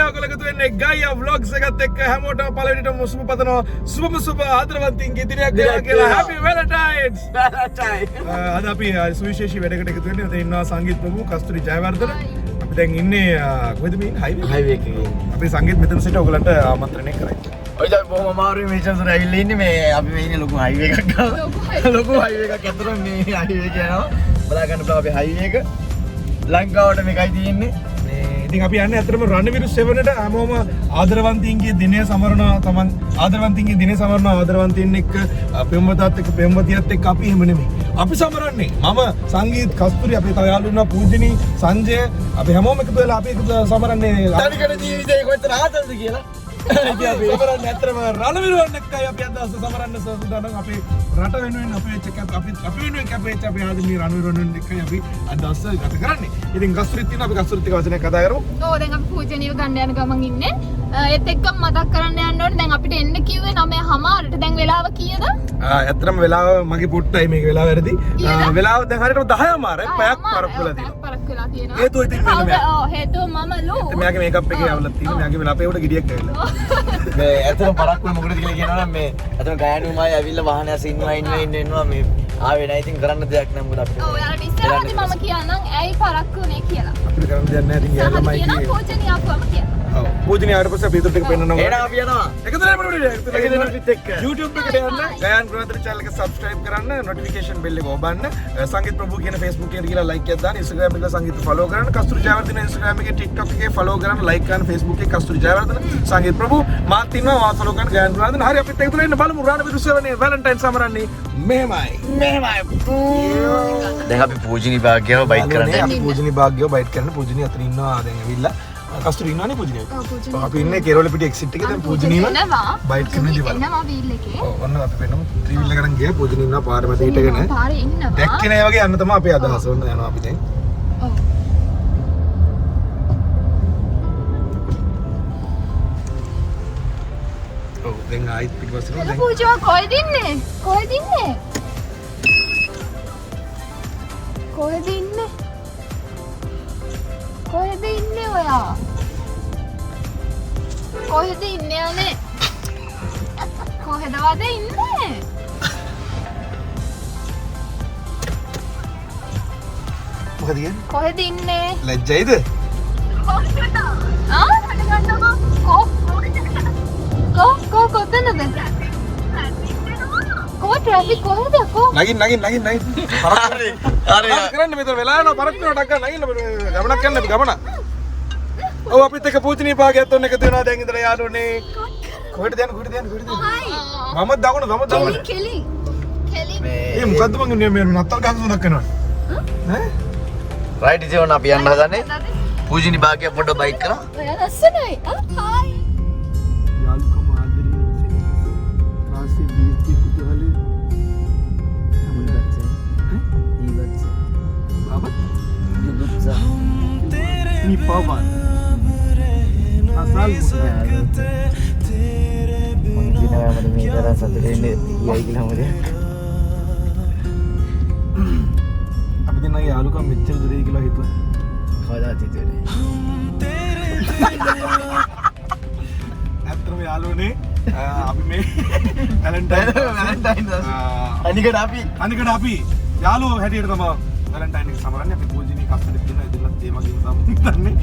ඔයගොල්ලෝ එකතු වෙන්නේ ගායා vlogs එකත් එක්ක හැමෝටම පළවෙනිටම සුබ පතනවා. සුබ ආදරවන්තින්ගේ දිනයක් ගේවා කියලා happy valentines. අද අපි සුවිශේෂී වැඩකට එකතු වෙන්නේ. මෙතන ඉන්නවා සංගීත් ප්‍රභු, කස්තුරි ජයවර්ධන. අපි දැන් ඉන්නේ කොහෙද මේ හයිවේ එකේ. අපි සංගීත් මෙතන සිට ඔයගලන්ට ආමන්ත්‍රණය කරයි. ඔය දැන් බොහොම අමාරුයි මේ චන්සර ඇවිල්ලා ඉන්නේ මේ අපි මේ ඉන්නේ ලොකු හයිවේ එකක් ගාව. ලොකු හයිවේ එකක් ඇතුළේ මේ හයිවේ එක යනවා. බලා ගන්න බලා අපි හයිවේ එක ලංකාවට මේකයි තියෙන්නේ. ඉතින් අපි යන්නේ අතරම රණවිරු සෙවණට හැමෝම ආදරවන්තින්ගේ දිනය සමරනවා. තමන් ආදරවන්තින්ගේ දිනය සමරනවා. ආදරවන්තින් එක්ක පෙම්වතාත් එක්ක පෙම්වතියත් එක්ක අපි එහෙම නෙමෙයි. අපි සමරන්නේ මම සංගීත් කස්තුරි අපේ තව යාළුවෝ පූජනී සංජය අපි හැමෝම එකතු වෙලා අපි සමරන්නේ තනිකර ජීවිතේ කොච්චර ආතල්ද කියලා. ඉතින් අපි සමරන්නේ අතරම රණවිරුවන් එක්කයි අපි අද සමරන්න සූදානම්. අපි රට වෙනුවෙන් අපේ අපි වෙනුවෙන් කැපෙච්ච අපේ ආදරණීය රණවිරුවන් එක්කයි අපි අද දවස ගත කරන්නේ. ඉතින් කස්තුරිත් තියෙනවා අපි කස්තුරිත් එක්ක වචනයක් කතා කරමු. ඔව් දැන් අපි පූජනීය ගන්න යන ගමන් ඉන්නේ. ඒත් එක්කම මතක් කරන්න යන්න ඕනේ දැන් අපිට එන්න කිව්වේ 9:00ට. දැන් වෙලාව කීයද? ඇත්තටම වෙලාව මගේ පුට්ටයි මේක වෙලාව වැරදි. වෙලාව දැන් හරියට 10:00මාරයි. පැයක් පරක්කු වෙලා තියෙනවා. පරක්කු වෙලා තියෙනවා. හේතුව ඉතින් මෙන්න මෙයා. ඔව් හේතුව මම ලු. මෙයාගේ මේකප් එකේ අවුලක් තියෙනවා. මෙයාගේ වෙලාව අපේ උඩ ගෙඩියක් ඇවිල්ලා. මේ ඇත්තටම පරක්කුල මොකටද කියලා කියනවා නම් මේ ඇත්තටම ගෑනුමයි ඇවිල්ලා වාහනයක ඉන්නවා මේ ආවේ නැහැ. ඉතින් කරන්න දෙයක් නැහැ මොකද අපිට. ඔව් යාළුවා ඉස්සරහදී මම කියන්නම් ඇයි පරක්කු නේ කියලා. අපිට කරන්න දෙයක් නැහැ. ඉතින් යාළුවා මයි කියේ. පූජනීය අප්පම කියලා. ඔව් පූජනීය ආවට පස්සේ අපි ඉදිරියට පෙන්නනවා. එහෙනම් අපි යනවා. එකතු වෙලා අපිත් එක්ක YouTube එකට යන්න. ගයාන් ගුණාත්‍රි channel එක subscribe කරන්න, notification bell එක ඔබන්න. සංගීත් ප්‍රභු කියන Facebook එකට ගිහලා like එකක් දාන්න. Instagram එකේ සංගීත් follow කරන්න. කස්තුරි ජයවර්ධන Instagram එකේ TikTok එකේ follow කරන්න, like කරන්න. Facebook එකේ කස්තුරි ජයවර්ධන සංගීත් ප්‍රභු මාත් ඉන්නවා. මාත් follow කරන්න ගයාන් ගුණාත්‍රි. හරි අපිත් එකතු වෙලා ඉන්න බලමු රණවිරු සෙවණේ Valentine සමරන්නේ මෙහෙමයි. දැන් අපි පූජනී භාග්‍යව බයිට් කරන්න අපි පූජනී භාග්‍යව බයිට් කරන්න. පූජනී අතන ඉන්නවා දැන් ඇවිල්ලා. කස්තුරි ඉන්නවනේ පූජනී. අපි ඉන්නේ කෙරවල පිටි එක්සිට් එකේ දැන් පූජනීව බයිට් කරන්න දිවල. එනවා වීල් එකේ. ඔව් ඔන්න අපි වෙනම ත්‍රිවිල් එකකට ගියා. පූජනී ඉන්නවා පාර මැද හිටගෙන. පාරේ ඉන්නවා. දැක්කේ නෑ වගේ යන්න තමයි අපේ අදහස. ඔන්න යනවා අපි දැන්. ඔව්. ඔව් දැන් ආයිත් පිටපස්සට එළ පූජා කොහෙද ඉන්නේ? කොහෙද ඉන්නේ? කොහෙද ඉන්නේ? කොහෙද ඉන්නේ ඔයා? කොහෙද ඉන්නේ අනේ? කොහෙදවද ඉන්නේ? මොකද කියන්නේ? කොහෙද ඉන්නේ? ලැජ්ජයිද? ආ හටගන්නකෝ. කොතනද? ට්‍රැෆික් කොහෙද කො? නගින් හරි කරන්න මෙතන වෙලා යනවා පරක් වෙනවා ඩක්ක නගින්න ගමනක් යන්න අපි ගමන. ඔව් අපිත් එක්ක පූජනීය භාගයත් ඔන්න එකතු වෙනවා දැන් ඉඳලා යාළුවනේ. කොහෙටද යන්නේ? මම දකුණ. කෙලි. මේ මොකද්ද මං මේ නත්තල් ගහන සුණක් කරනවා. ඈ? රයිට් ඉතින් ඔන්න අපි යන්න හදන්නේ. පූජනී භාග්‍ය පොඩ්ඩක් බයිට් කරා. ඔයා ලස්සනයි. හායි. යාළුකම ආදරේ කාසේ බීච් කුතුහලේ ni pawan asal මම මේ තරම් සතුටින් ඉන්නේ ඊයි කියලා මොකද අපි දෙන්නගේ යාළුකම් මෙච්චර දුරේ කියලා හිතුවා කවදාවත් හිතුවේ ඇත්තටම යාළුවනේ අපි මේ වැලන්ටයින් අනිකට අපි යාළුවෝ හැටියට තමයි වැලන්ටයින් එක සමරන්නේ අපි පූජනීය කස්තුරි කියන ඉදිරියට ඒ වගේම තමයි හිතන්නේ.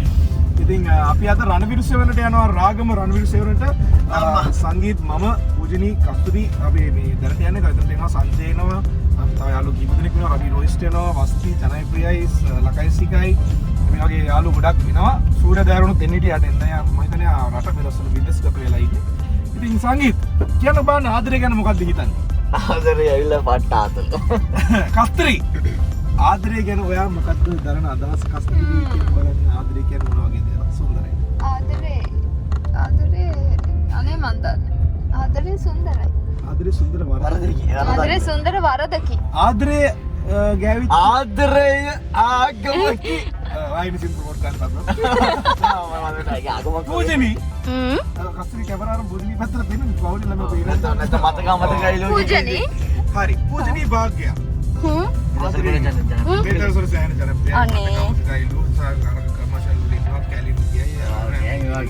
ඉතින් අපි අද රණවිරු සෙවණට යනවා රාගම රණවිරු සෙවණට සංගීත් මම පූජනීය කස්තුරි අපි මේ දැනට යන්නේ කවුරුත් එනවා සංජය එනවා අපි තව යාළුවෝ කීප දෙනෙක් වෙනවා රවි රොයිස්ට් එනවා වස්ති ජනයිප්‍රියයි ලකයිසිකයි මේ වගේ යාළුවෝ ගොඩක් වෙනවා සූර්ය දෑරුණුත් එන්න හිටියට එන්න මම හිතන්නේ රට පෙරසල විදේශගත වෙලා ඉන්නේ. ඉතින් සංගීත් කියන්න බෑ ආදරය ගැන මොකක්ද හිතන්නේ? ආදරේ ඇවිල්ලා පට්ට ආතල්. කස්තුරි ආදරය ගැන ඔයා මොකක්ද දරන අදහස? කස්තුරි කියන බලන්න ආදරය කියන්නේ මොන වගේ දෙයක්? සුන්දරයි. ආදරේ අනේ මන් දන්නේ. ආදරේ සුන්දරයි. ආදරේ සුන්දර වරදකි. ආදරේ සුන්දර වරදකි. ආදරේ ගෑවි ආදරය ආගමකි. ආයිනි සිම් ප්‍රොමෝට් කරන්න ආගමක පූජනී කස්තුරි කැමරාවරම් පූජනී පැත්තට දෙන්න කවුද ළම පේන නැත්නම් මතකයි ලෝකෙ. පූජනී හරි පූජනී භාග්‍ය ආදරේ ජන මේතර සොර සෑහෙන ජනප්‍රියයි. අනේ. කයිලු සාගර කමර්ෂල් වලින් කැලින් ගියයි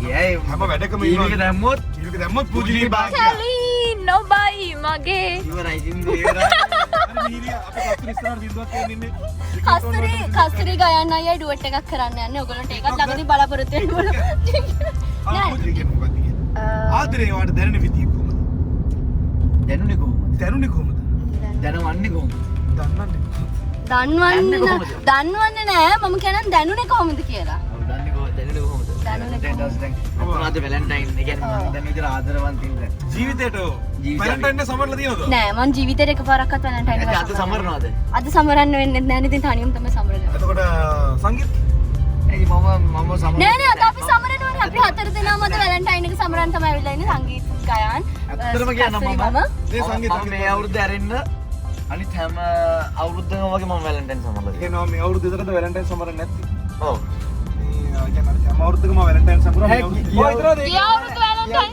කියයි හැම වැඩකම ඊවික දැම්මොත් ඊවික දැම්මොත් පූජනී භාග්‍ය කැලී නොබයි මගේ ඉවරයි ඉතින් ඉවරයි හරි මිහිරිය අපේ කස්තුරි ඉස්සරහට බින්දුවක් කියන්නේ ඉන්නේ කස්තුරි ගයන්න අයියා ඩුවට් එකක් කරන්න යන්නේ. ඔයගොල්ලන්ට ඒකත් ළඟදී බලාපොරොත්තු වෙන්න ඕන. පූජනී කියන්නේ මොකක්ද කියන්නේ ආදරේ වාට දැනෙන විදිය කොහොමද දැනුනේ කොහොමද දැනුනේ කොහොමද දැනවන්නේ කොහොමද දන්නවන්නේ නෑ මම කියනන් දැනුනේ කොහොමද කියලා. දන්නේ කොහොමද දැනුනේ කොහොමද දැනුනේ දැන් දවස් දැන් අද වැලන්ටයින් ඒ කියන්නේ මම දැන් විතර ආදරවන්ත ඉන්න ජීවිතේට වැලන්ටයින් ඩේ සමරලා තියෙනවද නෑ මං ජීවිතේට එකපාරක්වත් වැලන්ටයින් එක අද සමරනවද අද සමරන්න වෙන්නේ නැහැ ඉතින් තනියම තමයි සමරන්නේ. එතකොට සංගීත් ඒ මම සමරන නෑ නෑ අද අපි සමරනවනේ අපි හතර දෙනාම අද වැලන්ටයින් එක සමරන්න තමයි ඇවිල්ලා ඉන්නේ සංගීත් ගයන්. ඇත්තටම කියන්නම් මම මේ සංගීත මේ අවුරුද්ද ඇරෙන්න අනිත් හැම අවුරුද්දකම වගේ මම වැලන්ටයින් සමරලා කියනවා මේ අවුරුදු දෙකකට වැලන්ටයින් සමරන්නේ නැති ඔව් මේ කියන්නේ හැම අවුරුද්දකම වැලන්ටයින් සමරනවා මේ අවුරුදු ගිය අවුරුදු වැලන්ටයින්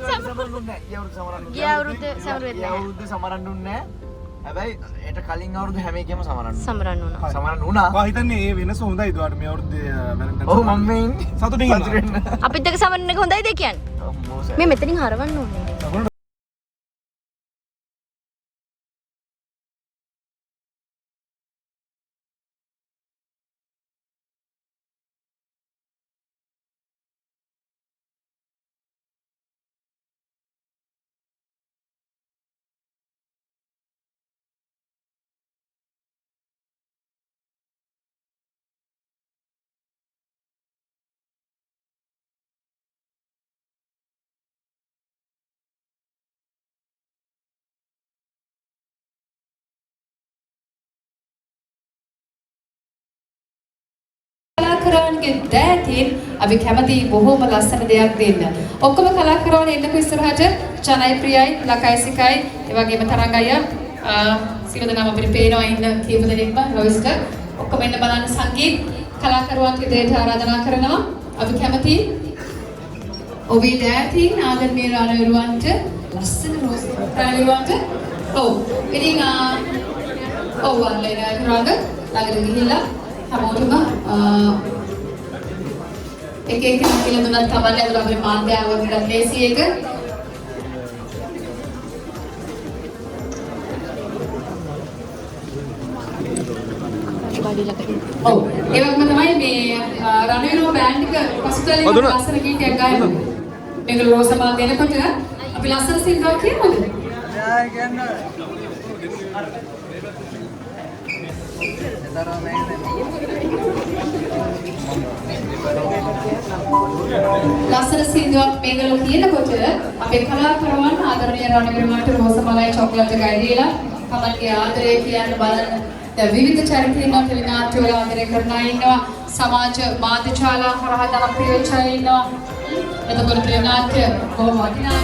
ගිය අවුරුද්ද සමරෙන්නේ නැහැ. අවුරුද්ද සමරන්න උන්නේ හැබැයි ඒට කලින් අවුරුදු හැම එකම සමරන්න සමරන්න උනා. සමරන්න උනා මම හිතන්නේ මේ වෙනස හොඳයි දුවාට මේ අවුරුද්ද වැලන්ටයින් ඔව් මම මේ ඉන්නේ සතුටින් ඉන්නවා අපිත් එක්ක සමරන්න එක හොඳයිද කියන්නේ? ඔව් මොසයි මේ මෙතනින් හරවන්න ඕනේ. කලාකරුවන්ගේ දෑතින් අපි කැමති බොහෝම ලස්සන දෙයක් දෙන්න. ඔක්කොම කලාකරුවන් එන්නකෝ ඉස්සරහට. චනයි ප්‍රියයි, ලකයිසිකයි, ඒ වගේම තරංග අයියා සියලු දෙනාම අපිට පේනවා ඉන්න කීප දෙනෙක්ම රොයිස්ක. ඔක්කොම එන්න බලන්න සංගීත් කලාකරුවන්ගේ දෙයට ආරාධනා කරනවා. අපි කැමති ඔබේ දෑතින් ආදරණීය රණවිරුවන්ට ලස්සන රෝස් රණවිරුවන්ට ඔව් ඉතින් ඔව් වන්ලේ රණවිරුවන්ට ළඟට ගිහිල්ලා හැමෝටම එක එක කියලා දුන්නත් තමයි අද අපේ මාධ්‍යවලට ලේසි එක. ඔව් ඒ වගේම තමයි මේ රණවිරුව බෑන්ඩ් එක පසුතලින් ලස්සන ගීතයක් ගායනා. මේක රෝසමල් දෙනකොට අපි ලස්සන සින්දුවක් කියමුද? ලස්සන සින්දුවක් මේගොල්ලෝ කියනකොට අපේ කලාකරුවන් ආදරණීය රණවිරුවන්ට රෝසමලයි චොක්ලට් එකයි දීලා තමන්ගේ ආදරය කියන්න බලන්න දැන් විවිධ චරිතයන් අපේ නාට්‍යවල ආදරය කරන අය ඉන්නවා සමාජ මාධ්‍ය ශාලා හරහා ජනප්‍රිය වෙච්ච අය ඉන්නවා එතකොට මේ නාට්‍ය බොහොම වටිනා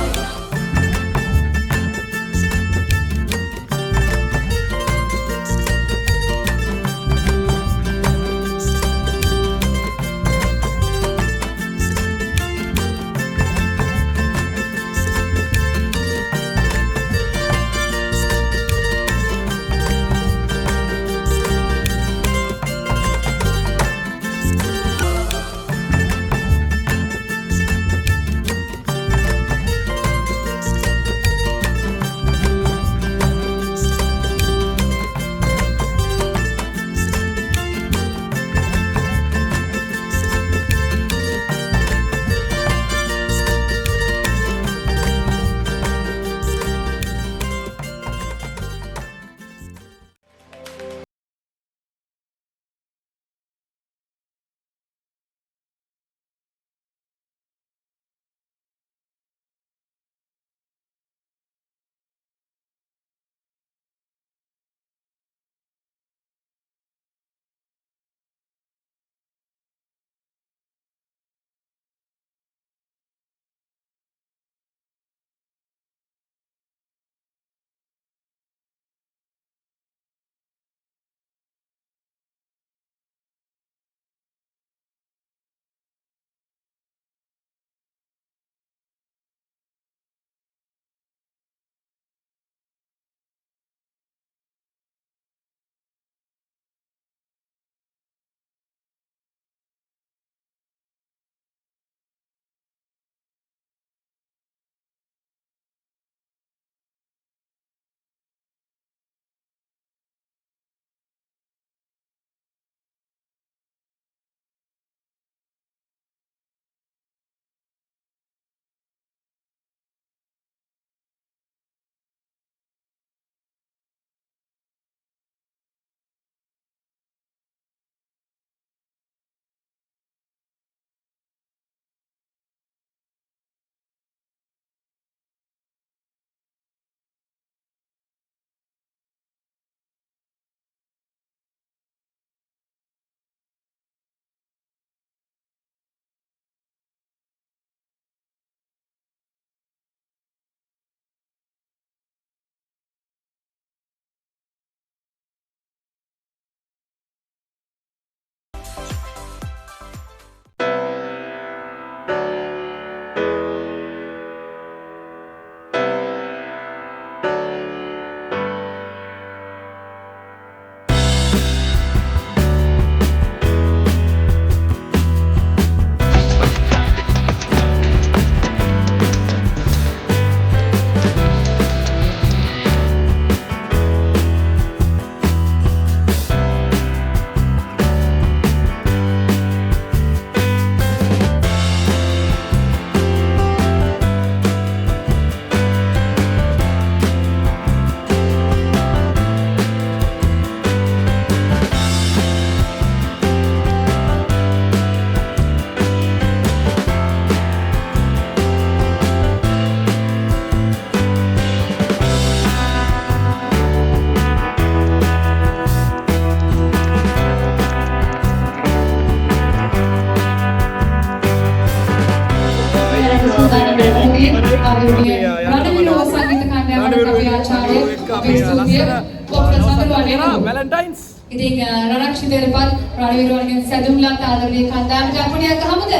ගෞරවනීය රණවිරු සංගීත කණ්ඩායමට අපේ ආචාර්ය අපේ ස්තුතිය පොප්ලස් නගරවලේ වැලන්ටයින්ස් ඉතින් රණක්ෂිතේරපත් රණවිරුවන්ගෙන් සැදුම්ලත් ආදරණීය කණ්ඩායම ජපුණියක් ගහමුද?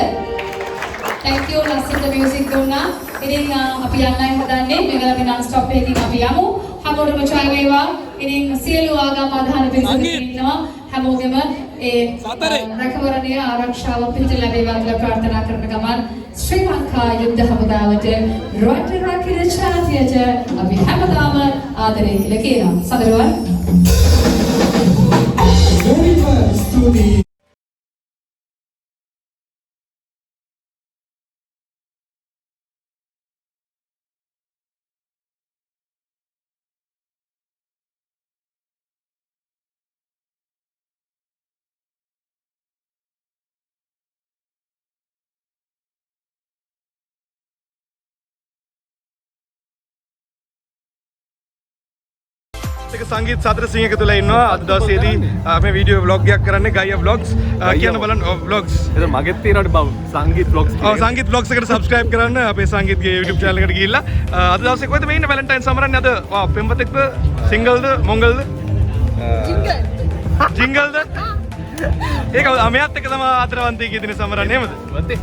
Thank you ලස්සනට මියුසික් දුන්නා. ඉතින් අපි යන්නයි හදන්නේ මෙගලගේ non stop එකකින් අපි යමු. හැමෝටම ජය වේවා. ඉතින් සියලු ආගම් අදහන පිරිසක් ඉන්නවා. හැමෝගෙම ඒ රැකවරණීය ආරක්ෂාව පිළිතුරු ලැබේවා කියලා ප්‍රාර්ථනා කරන ගමන් ශ්‍රී ලංකා යුද්ධ හමුදාවට රට රකින ඡාතියට අපි හැමදාම ආදරය කියලා කියනවා. සදරුවන් සංගීත සතර සිංහක තුල ඉන්නවා අද දවසේදී මේ වීඩියෝ vlog එකක් කරන්නේ ගයියා vlogs කියන බලන්න vlogs ඒක මගෙත් තියෙනවට බව සංගීත් vlogs සංගීත් vlogs එකට subscribe කරන්න අපේ සංගීත්ගේ YouTube channel එකට ගිහිල්ලා අද දවසේ කොහෙද මේ ඉන්නේ වැලන්ටයින් සමරන්නේ අද පෙම්වතෙක්ද සිංගල්ද මොංගල්ද ජිංගල්ද ඒක මෙයාත් එක්ක තමයි ආදරවන්තයෙක් ඉදින සමරන්නේ නේද වත්තේ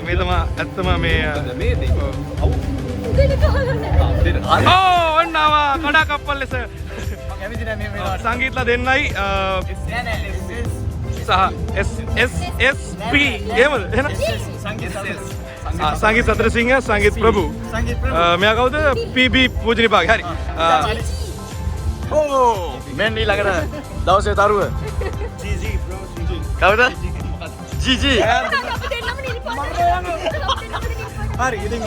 මේ තමයි ඇත්තම මේ ඔන්නවා කඩා කප්පල් ලෙස සංගීතලා දෙන්නයි සහ SSP එහෙමද එහෙනම් සංගීත සතරසිංහ සංගීත ප්‍රභු මෙයා කවුද PB පූජනී භාග හරි මෙන්න ඊළඟට දවසේ තරුව කවුද GG හරි ඉතින්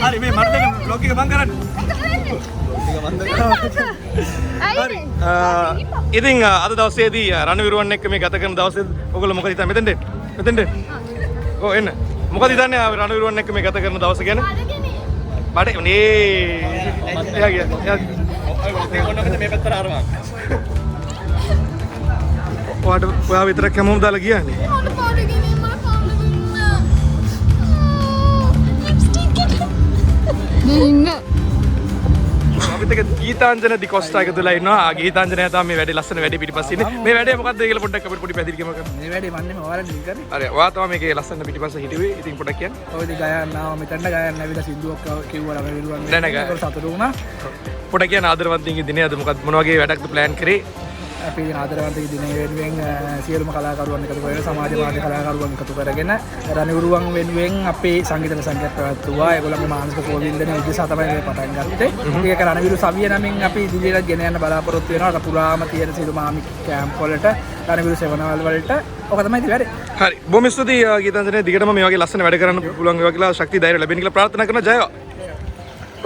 හරි මේ මට දෙන්න vlog එක බං කරන්න හරි ඉතින් අද දවසේදී රණවිරුවන් එක්ක මේ ගත කරන දවසේ ඔයගොල්ලෝ මොකද හිතන්නේ මෙතෙන්ද ඔව් එන්න මොකද හිතන්නේ රණවිරුවන් එක්ක මේ ගත කරන දවස ගැන බඩ නේ එයා ගියා මේ පැත්තට ආරවා ඔයා විතරක් හැමෝම දාලා ගියානේ අපිත් එක්ක ගීතාංජන දිකොස්ටා එක තුලා ඉන්නවා. ගීතාංජනය තමයි මේ වැඩේ ලස්සන වැඩේ පිටිපස්සේ ඉන්නේ. මේ වැඩේ මොකද්ද කියලා පොඩ්ඩක් අපිට පොඩි පැහැදිලිකමක් කරන්න. මේ වැඩේ මන්නේ ඔයාලා ඩීල් කරේ. හරි. ඔයා තමයි මේකේ ලස්සන පිටිපස්සේ හිටියේ. ඉතින් පොඩ්ඩක් කියන්න. ඔය ඉතින් ගයන්න ආව මෙතනට ගයන්න ඇවිල්ලා සින්දුවක් කිව්වා ළඟ විරුවන්. නෑ නෑ ඒක සතුටු වුණා. පොඩ්ඩක් කියන්න ආදරවන්තයින්ගේ දිනේ අද මොකක්ද මොන වගේ වැඩක්ද ප්ලෑන් කරේ? අපි ආදරවන්තයින්ගේ දිනේ වෙනුවෙන් සියලුම කලාකරුවන් එකතු කරගෙන සමාජ මාධ්‍ය කලාකරුවන් එකතු කරගෙන රණවිරුවන් වෙනුවෙන් අපේ සංගීත සංගීත පැවැත්වුවා. ඒගොල්ලන්ගේ මානසික පෝවින්දන උදෙසා තමයි මේ පටන් ගත්තේ. ඒක රණවිරු සවිය නමින් අපි ඉදිරියට ගෙන යන්න බලාපොරොත්තු වෙනවා. අර පුරාම තියෙන සියලු මාමි කැම්ප් වලට රණවිරු සෙවනවල් වලට ඔක තමයි ඉතින් වැඩේ. හරි. බොහොම ස්තුතියි ගීතාංජනේ දිගටම මේ වගේ ලස්සන වැඩ කරන්න පුළුවන් වේවා කියලා ශක්තිය ධෛර්යය ලැබෙන්න කියලා ප්‍රාර්ථනා කරනවා. ජය වේවා.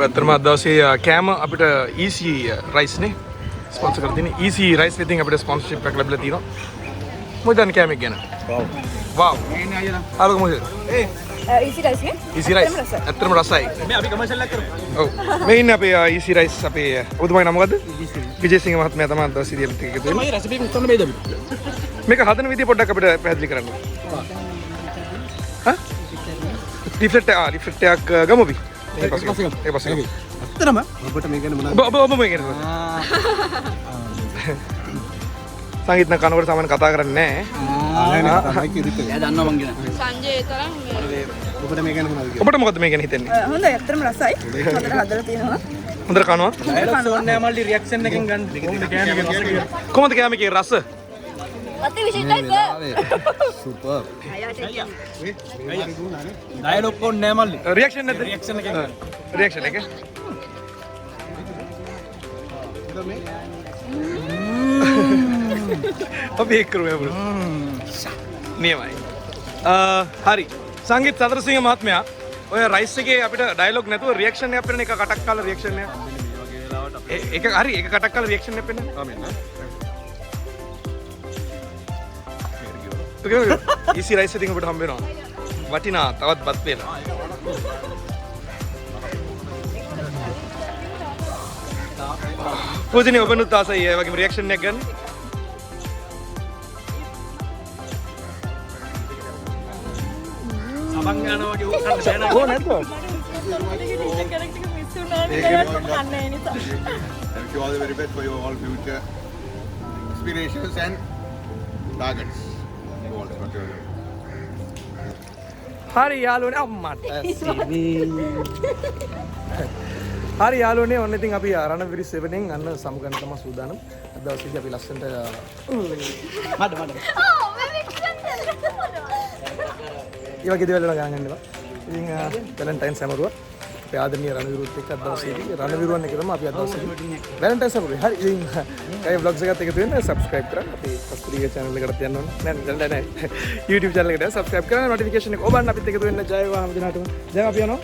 ඇත්තටම අද දවසේ කෑම අපිට easy rice නේ ස්පොන්සර් කරලා තියෙන්නේ easy rice ඉතින් අපිට ස්පොන්සර්ෂිප් එකක් ලැබිලා තියෙනවා. මොකද කෑම එක ගැන? wow එන්නේ අයියලා. හලෝ මොකද? easy rice නේ? easy rice. ඇත්තටම රසයි. මේ අපි කමර්ෂල් එකක් කරමු. ඔව්. මේ ඉන්නේ අපේ easy rice අපේ ඔබතුමාගේ නම මොකද්ද? විජේසිංහ මහත්මයා තමයි අද දවසේ ඉතින් එකතු වෙන්නේ. මේ රෙසිපි එක උත්තර බෙද අපි. මේක හදන විදිය පොඩ්ඩක් අපිට පැහැදිලි කරන්න. හා? රිෆ්ලෙක්ට් එකක් ගමු අපි. ඒ පස්සේ. ඇත්තටම ඔබට මේ ගැන මොනවද? ඔබ මේ ගැන. සංගීත කනකොට සාමාන්‍ය කතා කරන්නේ නැහැ. නෑ තමයි කිව්විත්. එයා දන්නවා මං ගැන. සංජය තරම් ඔබට මේ ගැන මොනවද කියන්නේ? ඔබට මොකද මේ ගැන හිතෙන්නේ? හොඳයි ඇත්තටම රසයි හොඳට හදලා තියෙනවා හොඳට කනවා? ඩයලොග්ස් ඕනේ මල්ලි රියැක්ෂන් එකෙන් ගන්න. කොහොමද කෑමකේ රස? අති විශේෂයි සුපර්. ඩයලොග් ඕනේ නෑ මල්ලි. රියැක්ෂන් නැද්ද? රියැක්ෂන් එකෙන් ගන්න. රියැක්ෂන් එක. අපි ඒක කරමු අපුරු. නියමයි. හරි. සංගීත සතරසිංහ මහත්මයා ඔය රයිස් එකේ අපිට ඩයලොග් නැතුව රියැක්ෂන් එකක් පෙන්නන එක කටක් කාලා රියැක්ෂන් එක. ඒක හරි ඒක කටක් කාලා රියැක්ෂන් එකක් පෙන්නන. ආ මෙන්න. ඊසි රයිස් එකකින් අපිට හම්බ වෙනවා. වටිනා තවත් බත් වේලා. පොදිනේ ඔබනුත් ආසයි ඒ වගේම රියැක්ෂන් එකක් ගන්න. යනවා වගේ ඕක කන්න බෑ ඕ නැද්ද? I wish you all the very best for your all future aspirations and targets. Goals, whatever. හරි යාළුවනේ අම්මට හරි යාළුවනේ ඔන්න ඉතින් අපි රණවිරු සෙවණෙන් අන්න සමුගන්න තමයි සූදානම්. අද දවසේදී අපි ලස්සනට මඩ ඒ වගේ දේවල් වල ගණන් ගන්නවා. ඉතින් වැලන්ටයින් සමරුවා අපි ආදරණීය රණවිරුත් එක්ක අද දවසේදී රණවිරුවන් එක තමයි අපි අද දවසේදී වැලන්ටයින් සමරුවේ. හරි ඉතින් කයි vlogs එකත් එකතු වෙන්න subscribe කරන්න. අපි කස්තුරිගේ channel එකට යන්න ඕනේ. නෑ YouTube channel එකට subscribe කරන්න notification එක ඔබන්න අපිත් එකතු වෙන්න. ජය වේවා හැම දිනකටම. දැන් අපි යනවා.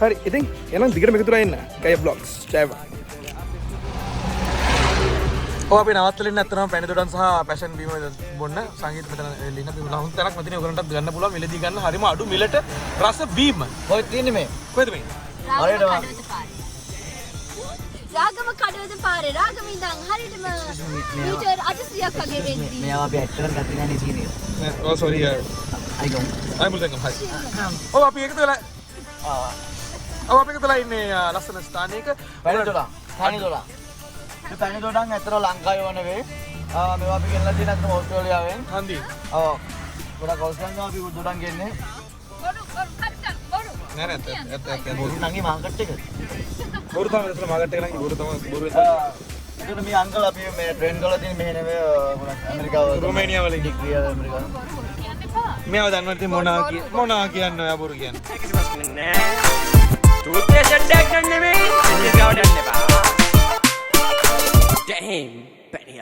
හරි ඉතින් එහෙනම් දිගටම එකතු වෙලා ඉන්න. කයි vlogs ජය වේවා. අපි නවත්තලින් ඇත්තටම පැණි දොඩම් සහ පැෂන් බීම බොන්න සංගීත මෙතන එල්ලින්න අපි ලහුන් තරක් මතිනේ ඔයගලන්ටත් ගන්න පුළුවන් මිලදී ගන්න හරිම අඩු මිලට රස බීම කොහෙද තියෙන්නේ මේ? කොහෙද මේ හරියටම රාගම කඩවත පාරේ රාගම ඉඳන් හරියටම මීටර් 800ක් වගේ වෙද්දී මෙයාව අපි ඇට් කරන් ගත්තේ නැහැ නේ සීනේ. ඔව් සෝරි අයිගොන්. අයිමුල් දෙන්න හරි ඔව් අපි එකතු වෙලා අපි එකතු වෙලා ඉන්නේ ලස්සන ස්ථානයක පැණි දොඩම්. මේ පැණි දොඩම් ඇත්තට ලංකාවේ වන වේ. මේවා අපි ගෙනලා තියෙන අතන ඕස්ට්‍රේලියාවෙන්. හන්දි ඔව්. ගොඩක් අවස්ථාවක අපි දොඩම් ගෙන්නේ. නෑ නෑ ඇත්ත බොරු නංගි මාකට් එක. බොරු තමයි ඉතල මාකට් එක නම් බොරු තමයි බොරු ඒකට මේ අංකල් අපි මේ ට්‍රේන් කරලා තියෙන මෙහෙ නෙවෙයි මොකක් ඇමරිකාව රුමේනියා වල ඉන්නේ. ඩිග්‍රී ඇමරිකාව. මේව දන්නවා ඉතින් මොනවා කියන්නේ ඔයා බොරු කියන්නේ Toothbrush ඩැක් ගන්න නෙමෙයි ඉතින් ගාව ගන්න එපා. Damn, Benny.